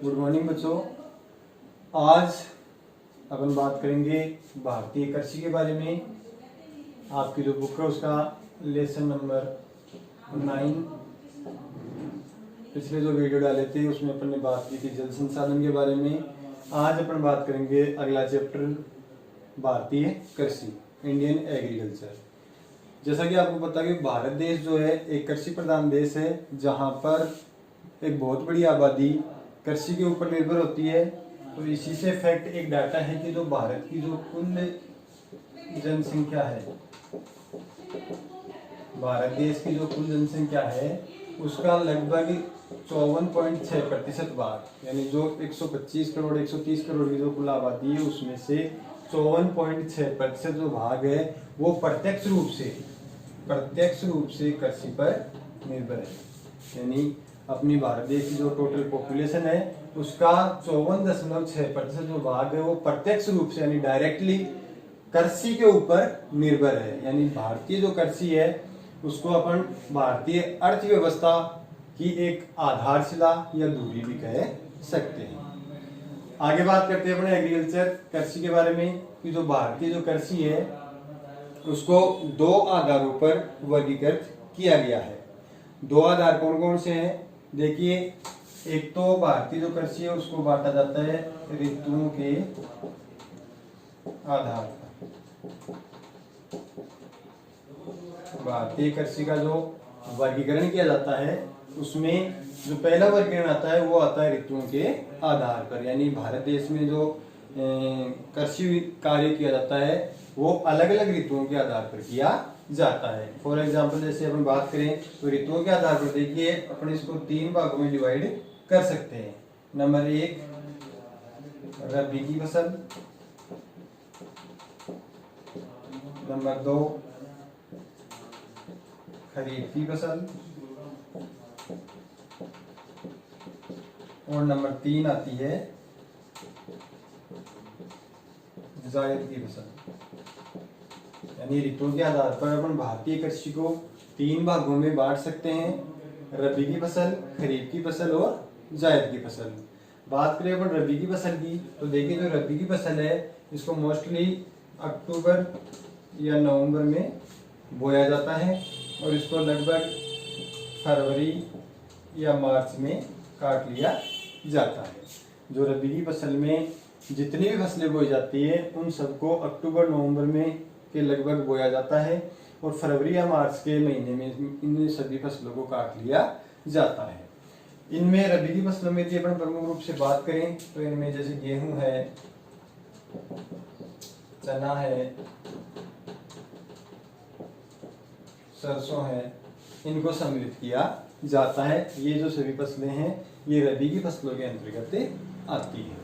Good morning बच्चों। आज अपन बात करेंगे भारतीय कृषि के बारे में। आपकी जो बुक है उसका लेसन नंबर 9, पिछले जो वीडियो डाले थे उसमें अपन ने बात की थी जल संसाधन के बारे में। आज अपन बात करेंगे अगला चैप्टर भारतीय कृषि, इंडियन एग्रीकल्चर। जैसा कि आपको पता है कि भारत देश जो है एक कृषि प्रधान देश है, जहाँ पर एक बहुत बड़ी आबादी कृषि के ऊपर निर्भर होती है। तो इसी से फैक्ट एक डाटा है कि जो भारत की जो कुल जनसंख्या है, भारत देश की जो कुल जनसंख्या है उसका लगभग 54.6% भाग, यानी जो 125 करोड़ 130 करोड़ की जो कुल आबादी है उसमें से 54.6% जो भाग है वो प्रत्यक्ष रूप से कृषि पर निर्भर है। यानी अपनी भारत देश की जो टोटल पॉपुलेशन है उसका 54.6% जो भाग है वो प्रत्यक्ष रूप से यानी डायरेक्टली कृषि के ऊपर निर्भर है। यानी भारतीय जो कृषि है उसको अपन भारतीय अर्थव्यवस्था की एक आधारशिला या धुरी भी कह सकते हैं। आगे बात करते हैं अपने एग्रीकल्चर कृषि के बारे में कि जो भारतीय जो कृषि है उसको दो आधारों पर वर्गीकृत किया गया है। दो आधार कौन कौन से हैं? देखिए, एक तो भारतीय जो कृषि है उसको बांटा जाता है ऋतुओं के आधार पर। भारतीय कृषि का जो वर्गीकरण किया जाता है उसमें जो पहला वर्गीकरण आता है वो आता है ऋतुओं के आधार पर। यानी भारत देश में जो कृषि कार्य किया जाता है वो अलग अलग ऋतुओं के आधार पर किया जाता है। फॉर एग्जाम्पल जैसे अपन बात करें तो ऋतुओं के आधार पर देखिए अपन इसको 3 भागों में डिवाइड कर सकते हैं। नंबर 1 रबी की फसल, नंबर 2 खरीफ की फसल और नंबर 3 आती है जायद की फसल। यानी ऋतुओं के आधार पर अपन भारतीय कृषि को 3 भागों में बांट सकते हैं, रबी की फसल, खरीफ की फसल और जायद की फसल। बात करें अपन रबी की फसल की तो देखिए जो रबी की फसल है इसको मोस्टली अक्टूबर या नवंबर में बोया जाता है और इसको लगभग फरवरी या मार्च में काट लिया जाता है। जो रबी की फसल में जितनी भी फसलें बोई जाती है उन सबको अक्टूबर नवंबर में के लगभग बोया जाता है और फरवरी या मार्च के महीने में इन सभी फसलों को काट लिया जाता है। इनमें रबी की फसलों में यदि अपन प्रमुख रूप से बात करें तो इनमें जैसे गेहूं है, चना है, सरसों है, इनको सम्मिलित किया जाता है। ये जो सभी फसलें हैं ये रबी की फसलों के अंतर्गत आती है।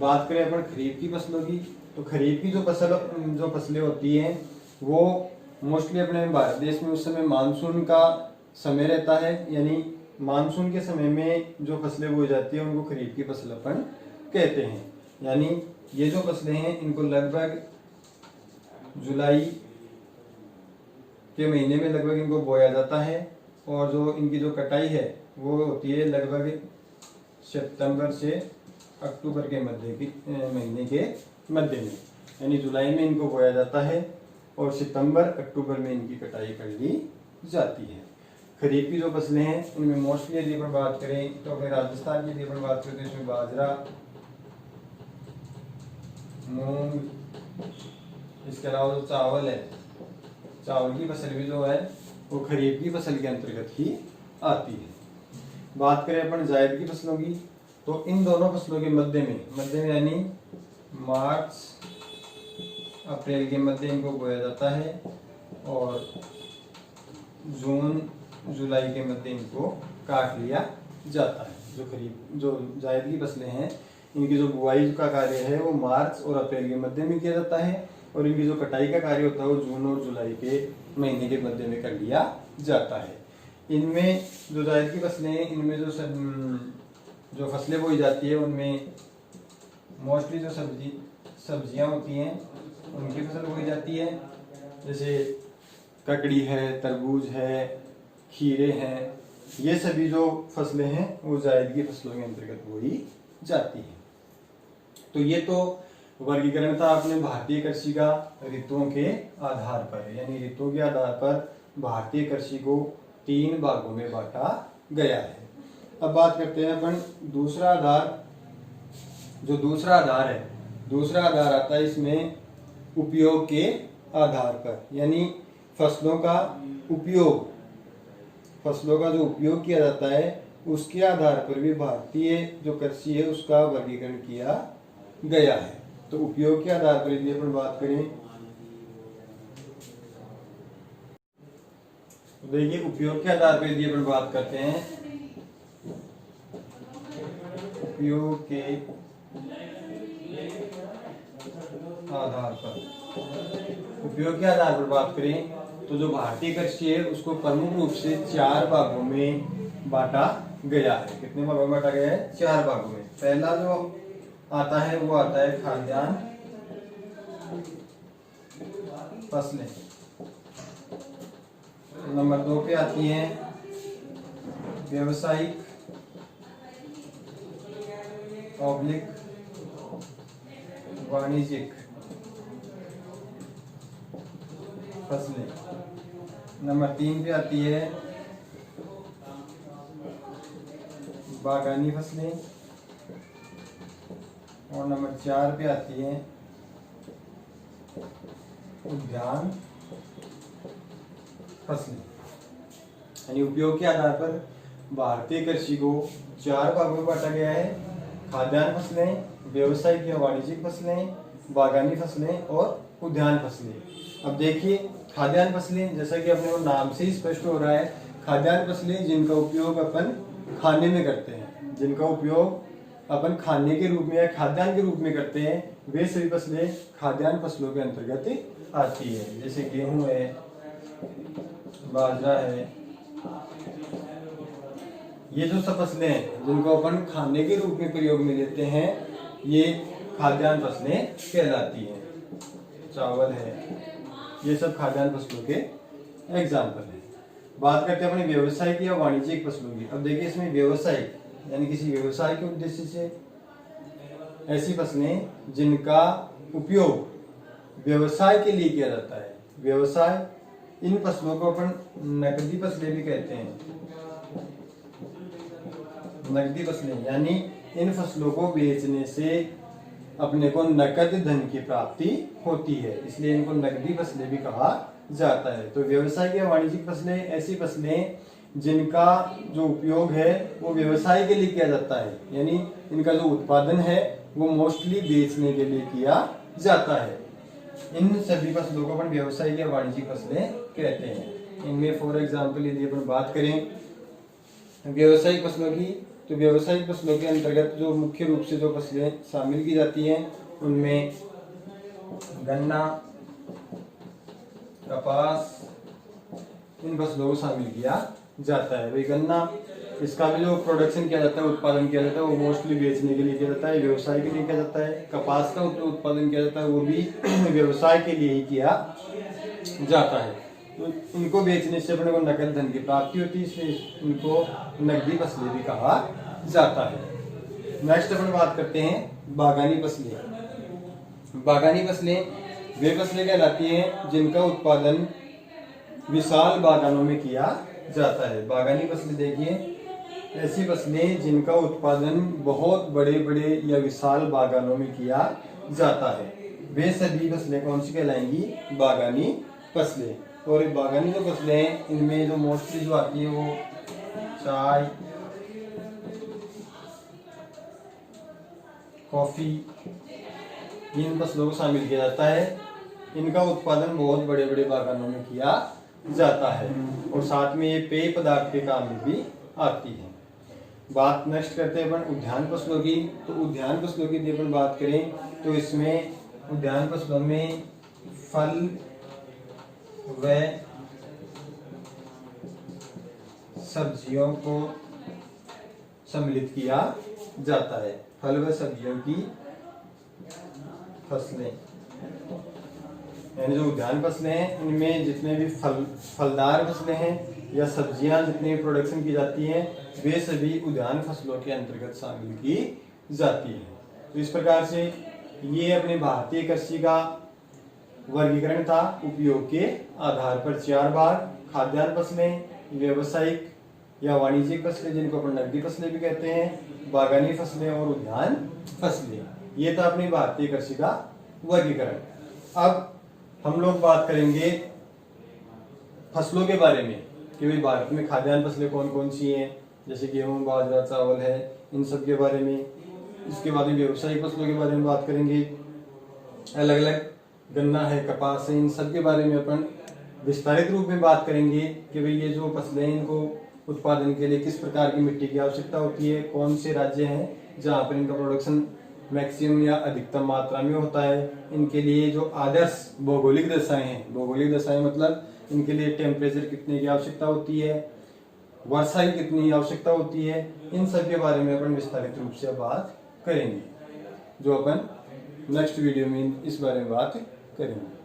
बात करें अपन खरीफ की फसलों की तो खरीफ की जो फसलें होती हैं वो मोस्टली अपने भारत देश में उस समय मानसून का समय रहता है। यानी मानसून के समय में जो फसलें बोई जाती है उनको खरीफ की फसल अपन कहते हैं। यानी ये जो फसलें हैं इनको लगभग जुलाई के महीने में लगभग इनको बोया जाता है और जो इनकी जो कटाई है वो होती है लगभग सितंबर से अक्टूबर के महीने के मध्य में। यानी जुलाई में इनको बोया जाता है और सितंबर अक्टूबर में इनकी कटाई कर ली जाती है। खरीफ की जो फसलें हैं इनमें मोस्टली यदि अपन बात करें तो अपने राजस्थान की यदि अपन बात करें तो इसमें बाजरा, मूंग, इसके अलावा जो चावल है, चावल की फसल भी जो है वो खरीफ की फसल के अंतर्गत ही आती है। बात करें अपन जायद की फसलों की तो इन दोनों फसलों के मध्य में यानी मार्च अप्रैल के मध्य इनको बोया जाता है और जून जुलाई के मध्य इनको काट लिया जाता है। जो जायद की फसलें हैं इनकी जो बुआई का कार्य है वो मार्च और अप्रैल के मध्य में किया जाता है और इनकी जो कटाई का कार्य होता है वो जून और जुलाई के महीने के मध्य में कर लिया जाता है। इनमें जो जायद की फसलें हैं इनमें जो फसलें बोई जाती है उनमें मोस्टली जो सब्जियां होती हैं उनकी फसल बोई जाती है। जैसे ककड़ी है, तरबूज है, खीरे हैं, ये सभी जो फसलें हैं वो जायद की फसलों के अंतर्गत बोई जाती है। तो ये तो वर्गीकरण था अपने भारतीय कृषि का ऋतुओं के आधार पर, यानी ऋतुओं के आधार पर भारतीय कृषि को 3 भागों में बांटा गया है। अब बात करते हैं अपन दूसरा आधार। जो दूसरा आधार है, दूसरा आधार आता है इसमें उपयोग के आधार पर, यानी फसलों का उपयोग, फसलों का जो उपयोग किया जाता है उसके आधार पर भी भारतीय जो कृषि है उसका वर्गीकरण किया गया है। तो उपयोग के आधार पर यदि अपन बात करें, देखिए उपयोग के आधार पर यदि अपन बात करते हैं, उपयोग के आधार पर, उपयोग के आधार पर बात करें तो जो भारतीय कृषि है उसको प्रमुख रूप से 4 भागों में बांटा गया है। कितने भागों में बांटा गया है? 4 भागों में। पहला जो आता है वो आता है खाद्यान्न फसलें। नंबर 2 पे आती है व्यावसायिक ऑब्लिक वाणिज्यिक फसलें। नंबर 3 पे आती है बागानी फसलें और नंबर 4 पे आती है उद्यान फसलें। यानी उपयोग के आधार पर भारतीय कृषि को 4 भागों में बांटा गया है: खाद्यान्न फसलें, व्यावसायिक या वाणिज्यिक फसलें, बागानी फसलें और उद्यान फसलें। अब देखिए खाद्यान्न फसलें, जैसा कि अपने नाम से ही स्पष्ट हो रहा है, खाद्यान्न फसलें जिनका उपयोग अपन खाने में करते हैं, जिनका उपयोग अपन खाने के रूप में या खाद्यान्न के रूप में करते हैं, वे सभी फसलें खाद्यान्न फसलों के अंतर्गत आती है। जैसे गेहूं है, बाजरा है, ये जो सब फसलें हैं जिनको अपन खाने के रूप में प्रयोग में लेते हैं, ये खाद्यान्न फसलें कहलाती हैं। चावल है, ये सब खाद्यान्न फसलों के एग्जाम्पल हैं। बात करते हैं अपने व्यवसायिक या वाणिज्यिक फसलों की। अब देखिए इसमें व्यवसायिक यानी किसी व्यवसाय के उद्देश्य से ऐसी फसलें जिनका उपयोग व्यवसाय के लिए किया जाता है। व्यवसाय, इन फसलों को अपन नकदी फसलें भी कहते हैं। नकदी फसलें यानी इन फसलों को बेचने से अपने को नकद धन की प्राप्ति होती है, इसलिए इनको नकदी फसलें भी कहा जाता है। तो व्यवसायिक या वाणिज्यिक फसलें ऐसी फसलें जिनका जो उपयोग है वो व्यवसाय के लिए किया जाता है, यानी इनका जो उत्पादन है वो मोस्टली बेचने के लिए किया जाता है। इन सभी फसलों को अपन व्यवसायिक या वाणिज्यिक फसलें कहते हैं। इनमें फॉर एग्जाम्पल यदि अपन बात करें व्यवसायिक फसलों की, तो व्यवसायिक फसलों के अंतर्गत जो मुख्य रूप से जो फसलें शामिल की जाती हैं उनमें गन्ना, कपास, इन फसलों को शामिल किया जाता है। भाई गन्ना, इसका भी जो प्रोडक्शन किया जाता है, उत्पादन किया जाता है, वो मोस्टली बेचने के लिए किया जाता है, व्यवसाय के लिए किया जाता है। कपास का उत्पादन किया जाता है, वो भी व्यवसाय के लिए ही किया जाता है। तो इनको बेचने से अपने को नकद धन की प्राप्ति होती है, इसलिए इनको नकदी फसलें भी कहा जाता है। नेक्स्ट अपन बात करते हैं बागानी फसलें। बागानी फसलें वे फसलें कहलाती हैं जिनका उत्पादन विशाल बागानों में किया जाता है। बागानी फसलें देखिए ऐसी फसलें जिनका उत्पादन बहुत बड़े बड़े या विशाल बागानों में किया जाता है, वे सभी फसलें कौन सी कहलाएंगी? बागानी फसलें। और बागानी जो फसलें हैं इनमें जो मोस्टली जो आती है वो चाय, कॉफी, इन फसलों को शामिल किया जाता है। इनका उत्पादन बहुत बड़े बड़े बागानों में किया जाता है और साथ में ये पेय पदार्थ के काम में भी आती है। बात नेक्स्ट करते हैं अपन उद्यान फसलों की। तो उद्यान फसलों की यदि अपन बात करें तो इसमें उद्यान फसलों में फल व सब्जियों को सम्मिलित किया जाता है। फल व सब्जियों की फसलें, यानी जो उद्यान फसलें हैं इनमें जितने भी फलदार फसलें हैं या सब्जियां जितनी प्रोडक्शन की जाती हैं वे सभी उद्यान फसलों के अंतर्गत शामिल की जाती है। तो इस प्रकार से ये अपने भारतीय कृषि का वर्गीकरण था उपयोग के आधार पर। 4 भाग: खाद्यान्न फसलें, व्यवसायिक या वाणिज्यिक फसलें जिनको अपन नकदी फसलें भी कहते हैं, बागानी फसलें और उद्यान फसलें। ये था अपनी भारतीय कृषि का वर्गीकरण। अब हम लोग बात करेंगे फसलों के बारे में कि भाई भारत में खाद्यान्न फसलें कौन कौन सी हैं, जैसे गेहूं, बाजरा, चावल है, इन सब के बारे में। इसके बाद में व्यवसायिक फसलों के बारे में बात करेंगे, अलग अलग गन्ना है, कपास है, इन सब के बारे में अपन विस्तारित रूप में बात करेंगे कि भाई ये जो फसलें हैं इनको उत्पादन के लिए किस प्रकार की मिट्टी की आवश्यकता होती है, कौन से राज्य हैं जहाँ पर इनका प्रोडक्शन मैक्सिमम या अधिकतम मात्रा में होता है, इनके लिए जो आदर्श भौगोलिक दशाएं हैं, भौगोलिक दशाएं मतलब इनके लिए टेम्परेचर कितने की आवश्यकता होती है, वर्षा की कितनी आवश्यकता होती है, इन सब के बारे में अपन विस्तारित रूप से बात करेंगे, जो अपन नेक्स्ट वीडियो में इस बारे में बात करेंगे।